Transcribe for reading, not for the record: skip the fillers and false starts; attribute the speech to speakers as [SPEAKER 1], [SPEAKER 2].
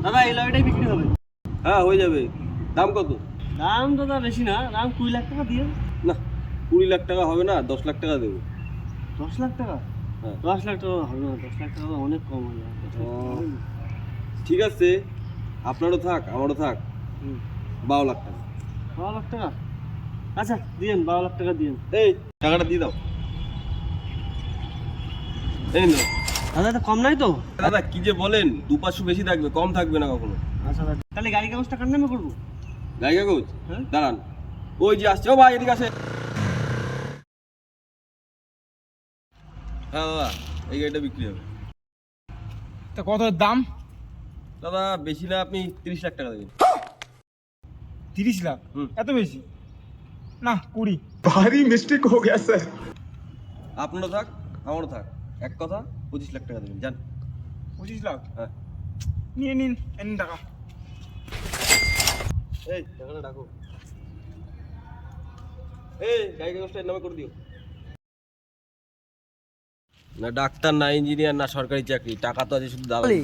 [SPEAKER 1] দাদা এই লরিটাই বিক্রি হবে।
[SPEAKER 2] হ্যাঁ হয়ে যাবে। দাম কত?
[SPEAKER 1] দাম দাদা বেশি না, দাম 20 লাখ টাকা দিয়ে।
[SPEAKER 2] না 20 লাখ টাকা হবে না, 10 লাখ টাকা দেবো।
[SPEAKER 1] 10 লাখ টাকা?
[SPEAKER 2] হ্যাঁ
[SPEAKER 1] 10 লাখ টাকা হবে না, 10 লাখ টাকা তো অনেক কম হয়ে যাবে। 10 লাখ টাকা হবে না।
[SPEAKER 2] ঠিক আছে, আপনারও থাক আমারও থাক,
[SPEAKER 1] হুম,
[SPEAKER 2] 12 লাখ টাকা।
[SPEAKER 1] 12 লাখ টাকা? আচ্ছা দিয়েন, 12 লাখ টাকা দিয়েন।
[SPEAKER 2] এই টাকাটা দিয়ে দাও। এই না
[SPEAKER 1] দাদা এটা কম নাই তো?
[SPEAKER 2] দাদা কি যে বলেন, 2-500 বেশি থাকবে, কম থাকবে না কখনো।
[SPEAKER 1] আচ্ছা দাদা, তাহলে গাড়ি কাগজটা কার নামে করবো?
[SPEAKER 2] গাড়ি কাগজ?
[SPEAKER 1] হ্যাঁ
[SPEAKER 2] দাঁড়ান, ওই যে আসছে, ও ভাই এদিকে আসে। হ্যাঁ দাদা, এই গাড়িটা বিক্রি হবে।
[SPEAKER 3] তা কত দাম?
[SPEAKER 2] দাদা বেশি না, আপনি 30 লাখ টাকা দেবেন।
[SPEAKER 3] 30 লাখ?
[SPEAKER 2] হুম।
[SPEAKER 3] এত বেশি না, 20।
[SPEAKER 4] भारी मिस्टेक हो गया सर।
[SPEAKER 2] আপনারও থাক আমারও থাক, এক কথা 25 লাখ টাকা দেবেন, যান।
[SPEAKER 3] 25 লাখ?
[SPEAKER 2] হ্যাঁ
[SPEAKER 3] নিয়ে নিন, এন টাকা।
[SPEAKER 2] এই টাকাটা রাখো। এই গাড়ি কাগজটা এর নামে করে দিও। না ডাক্তার, না ইঞ্জিনিয়ার, না সরকারি চাকরি, টাকা তো আছে শুধু দালালি।